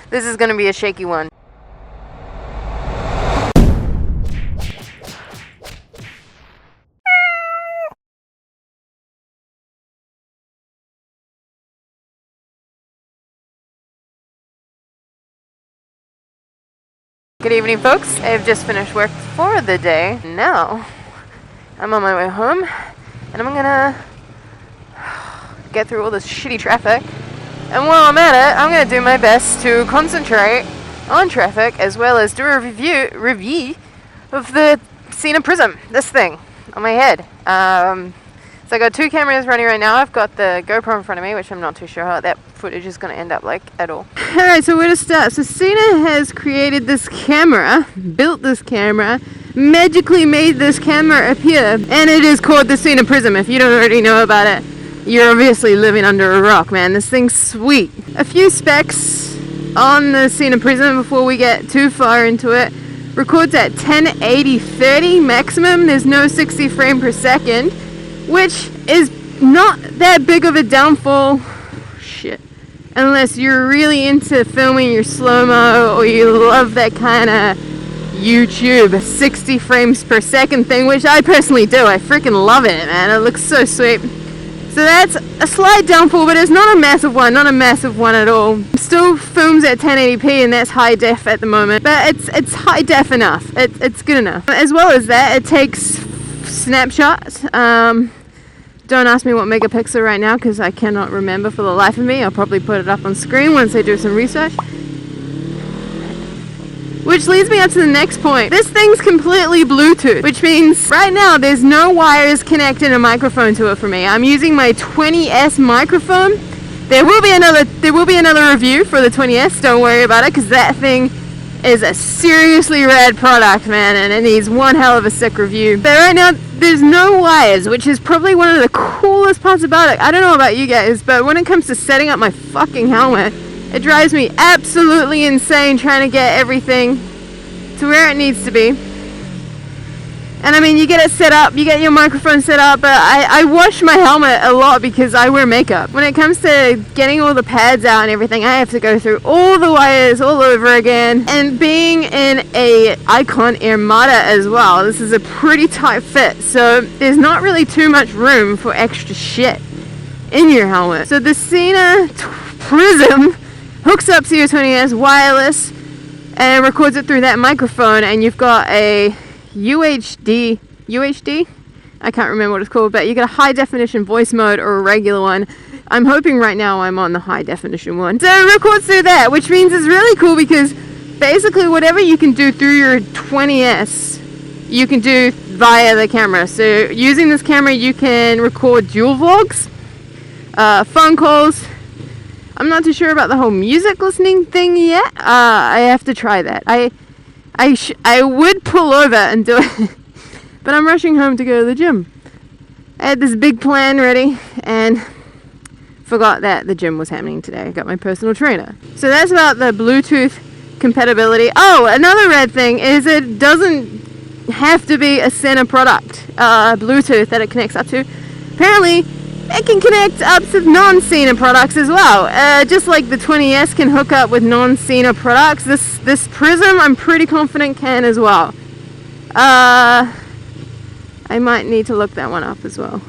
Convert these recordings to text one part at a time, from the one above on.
This is gonna be a shaky one. Good evening, folks. I've just finished work for the day. Now, I'm on my way home, and I'm gonna get through all this shitty traffic. And while I'm at it, I'm gonna do my best to concentrate on traffic, as well as do a review of the Sena Prism, this thing, on my head. So I got two cameras running right now. I've got the GoPro in front of me, which I'm not too sure how that footage is going to end up like at all. Alright, so where to start? So Sena has created this camera, built this camera, magically made this camera appear, and it is called the Sena Prism. If you don't already know about it, you're obviously living under a rock, man. This thing's sweet. A few specs on the Sena Prism before we get too far into it. Records at 1080/30 maximum. There's no 60 frame per second, which is not that big of a downfall. Shit. Unless you're really into filming your slow-mo, or you love that kind of YouTube 60 frames per second thing, which I personally do. I freaking love it, man. It looks so sweet. So that's a slight downfall, but it's not a massive one at all. Still films at 1080p, and that's high def at the moment, but it's high def enough. It's good enough. As well as that, it takes snapshots. Don't ask me what megapixel right now, because I cannot remember for the life of me. I'll probably put it up on screen once I do some research. Which leads me up to the next point. This thing's completely Bluetooth, which means right now there's no wires connecting a microphone to it for me. I'm using my 20S microphone. There will be another review for the 20S. Don't worry about it, because that thing is a seriously rad product, man, and it needs one hell of a sick review. But right now there's no wires, which is probably one of the coolest parts about it. I don't know about you guys, but when it comes to setting up my fucking helmet, it drives me absolutely insane trying to get everything to where it needs to be. And I mean, you get it set up, you get your microphone set up, but I wash my helmet a lot because I wear makeup. When it comes to getting all the pads out and everything, I have to go through all the wires all over again. And being in a Icon Armada as well, this is a pretty tight fit, so there's not really too much room for extra shit in your helmet. So the Sena Prism hooks up to your 20S wireless and records it through that microphone, and you've got a UHD, I can't remember what it's called, but you get a high definition voice mode or a regular one. I'm hoping right now I'm on the high definition one. So it records through that, which means it's really cool, because basically whatever you can do through your 20S, you can do via the camera. So using this camera, you can record dual vlogs, phone calls. I'm not too sure about the whole music listening thing yet. I have to try that. I would pull over and do it, but I'm rushing home to go to the gym. I had this big plan ready and forgot that the gym was happening today. I got my personal trainer. So that's about the Bluetooth compatibility. Oh, another rad thing is it doesn't have to be a Sena product, Bluetooth that it connects up to. Apparently, it can connect up to non-Sena products as well. Just like the 20S can hook up with non-Sena products, this Prism I'm pretty confident can as well. I might need to look that one up as well.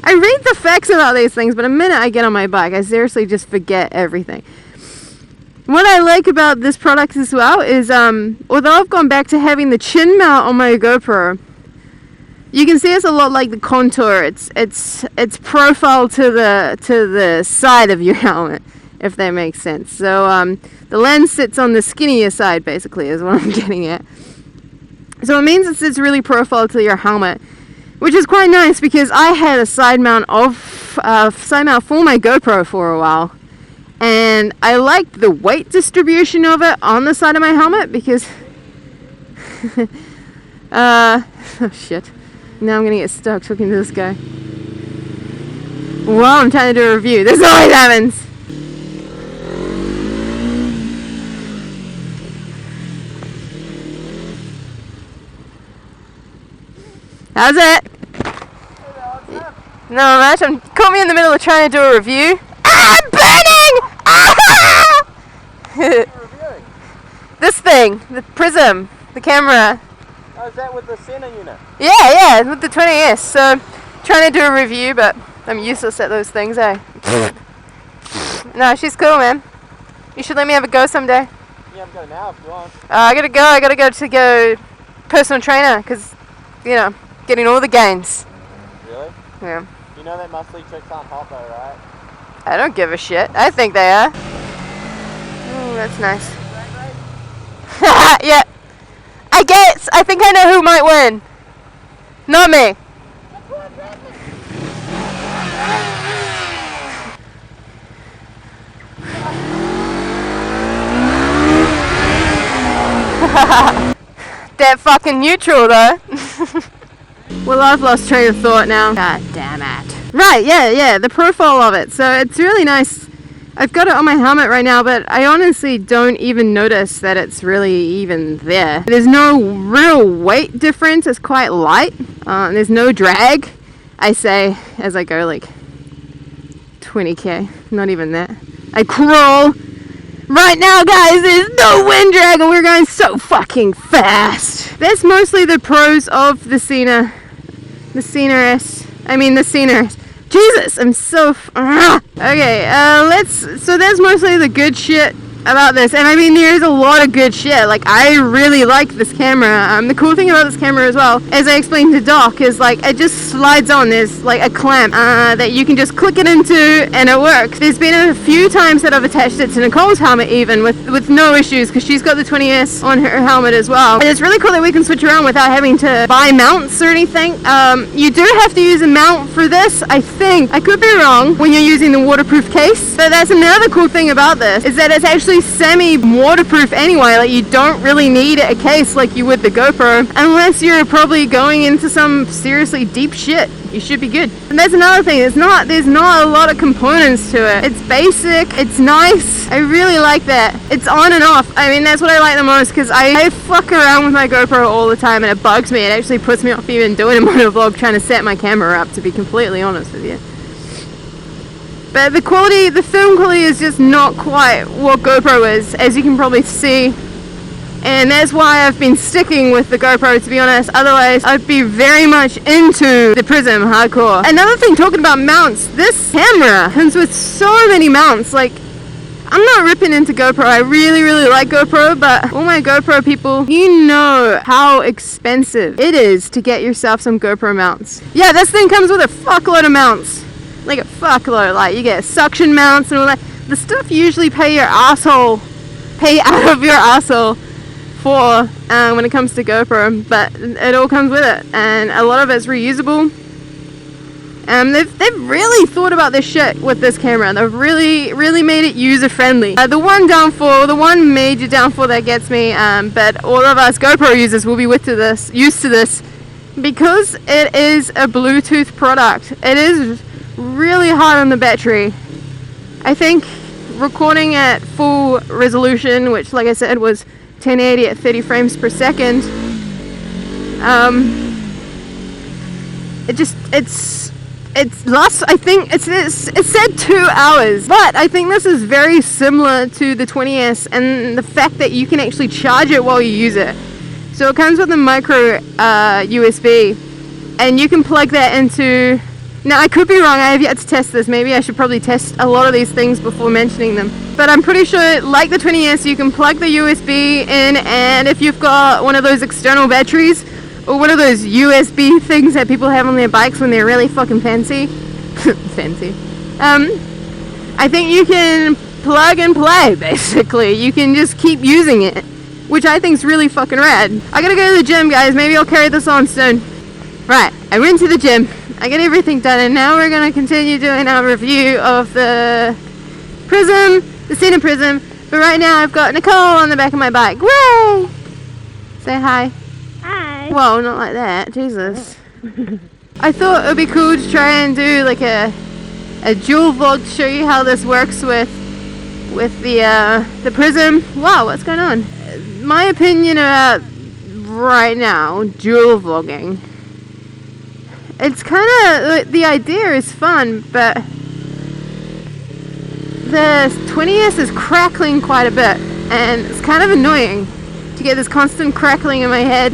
I read the facts about these things, but the minute I get on my bike, I seriously just forget everything. What I like about this product as well is, although I've gone back to having the chin mount on my GoPro, you can see it's a lot like the contour. It's profile to the side of your helmet, if that makes sense. So the lens sits on the skinnier side, basically, is what I'm getting at. So it means it sits really profile to your helmet, which is quite nice, because I had a side mount for my GoPro for a while, and I liked the weight distribution of it on the side of my helmet, because oh shit. Now I'm gonna get stuck talking to this guy while I'm trying to do a review. This always happens. How's it? No much. Caught me in the middle of trying to do a review. Ah, I'm burning! Ah! reviewing? This thing, the Prism, the camera. Oh, is that with the Sena unit? Yeah, with the 20S. So, trying to do a review, but I'm useless at those things, eh? No, she's cool, man. You should let me have a go someday. You have a go now if you want. I gotta go to personal trainer, because, you know, getting all the gains. Really? Yeah. You know that muscly tricks aren't hot though, right? I don't give a shit. I think they are. Oh, that's nice. Yeah. I think I know who might win. Not me. That fucking neutral though. Well, I've lost train of thought now. God damn it. Right, yeah, the profile of it. So it's really nice. I've got it on my helmet right now, but I honestly don't even notice that it's really even there. There's no real weight difference. It's quite light. There's no drag, I say, as I go like 20k. Not even that. I crawl. Right now, guys, there's no wind drag and we're going so fucking fast. That's mostly the pros of the Sena. The Sena S. Jesus, I'm so... Okay, so that's mostly the good shit about this. And I mean, there's a lot of good shit. Like, I really like this camera. The cool thing about this camera as well, as I explained to Doc, is like, it just slides on. There's like a clamp that you can just click it into and it works. There's been a few times that I've attached it to Nicole's helmet even with no issues, because she's got the 20S on her helmet as well. And it's really cool that we can switch around without having to buy mounts or anything. You do have to use a mount for this, I think. I could be wrong when you're using the waterproof case. But that's another cool thing about this, is that it's actually semi-waterproof anyway. Like, you don't really need a case like you would the GoPro, unless you're probably going into some seriously deep shit. You should be good. And that's another thing, there's not a lot of components to it. It's basic, it's nice. I really like that. It's on and off. I mean, that's what I like the most, because I fuck around with my GoPro all the time and it bugs me. It actually puts me off even doing a motovlog, trying to set my camera up, to be completely honest with you. But the quality, the film quality is just not quite what GoPro is, as you can probably see. And that's why I've been sticking with the GoPro, to be honest. Otherwise, I'd be very much into the Prism hardcore. Another thing, talking about mounts, this camera comes with so many mounts. Like, I'm not ripping into GoPro. I really, really like GoPro, but all my GoPro people, you know how expensive it is to get yourself some GoPro mounts. Yeah, this thing comes with a fuckload of mounts. Like a fuckload. Like, you get suction mounts and all that. The stuff you usually pay out of your asshole for when it comes to GoPro, but it all comes with it, and a lot of it's reusable. They've really thought about this shit with this camera. They've really made it user friendly. The one major downfall that gets me, but all of us GoPro users will be used to this, because it is a Bluetooth product. It is really hard on the battery. I think recording at full resolution, which, like I said, was 1080 at 30 frames per second, I think it said 2 hours, but I think this is very similar to the 20S, and the fact that you can actually charge it while you use it. So it comes with a micro USB, and you can plug that into... Now, I could be wrong, I have yet to test this. Maybe I should probably test a lot of these things before mentioning them. But I'm pretty sure, like the 20S, you can plug the USB in, and if you've got one of those external batteries, or one of those USB things that people have on their bikes when they're really fucking fancy, I think you can plug and play, basically. You can just keep using it, which I think is really fucking rad. I gotta go to the gym, guys. Maybe I'll carry this on soon. Right, I went to the gym. I got everything done, and now we're going to continue doing our review of the Prism, the Sena Prism. But right now I've got Nicole on the back of my bike. Way! Say hi. Hi. Whoa, not like that. Jesus. I thought it would be cool to try and do like a dual vlog to show you how this works with the Prism. Wow, what's going on? My opinion about right now, dual vlogging. It's kind of, the idea is fun, but the 20S is crackling quite a bit. and it's kind of annoying to get this constant crackling in my head.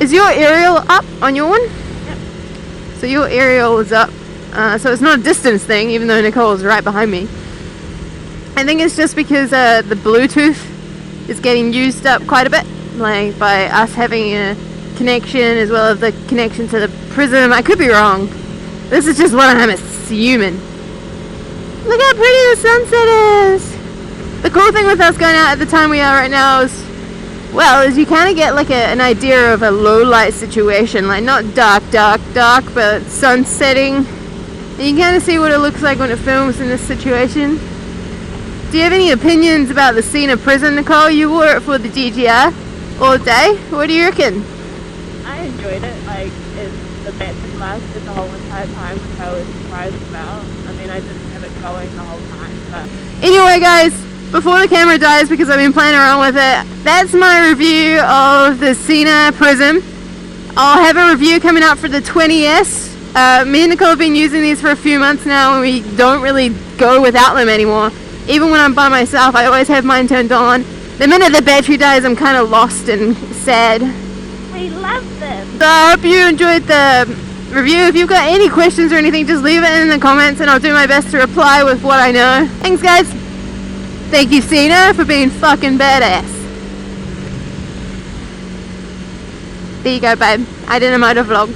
Is your aerial up on your one? Yep. So your aerial is up, so it's not a distance thing, even though Nicole is right behind me. I think it's just because the Bluetooth is getting used up quite a bit, like by us having a connection as well as the connection to the Prism. I could be wrong. This is just what I'm assuming. Look how pretty the sunset is. The cool thing with us going out at the time we are right now is, well, is you kind of get like an idea of a low light situation, like not dark, but sun setting. And you kind of see what it looks like when it films in this situation. Do you have any opinions about the Sena Prism, Nicole? You wore it for the GGR all day. What do you reckon? I enjoyed it. Like, the battery lasted the whole entire time, which I was surprised about. I mean, I didn't have it going the whole time, but... Anyway, guys, before the camera dies, because I've been playing around with it, that's my review of the Sena Prism. I'll have a review coming up for the 20S. Me and Nicole have been using these for a few months now, and we don't really go without them anymore. Even when I'm by myself, I always have mine turned on. The minute the battery dies, I'm kind of lost and sad. We love them! So I hope you enjoyed the review. If you've got any questions or anything, just leave it in the comments and I'll do my best to reply with what I know. Thanks, guys. Thank you, Sena, for being fucking badass. There you go, babe. I did a motor vlog.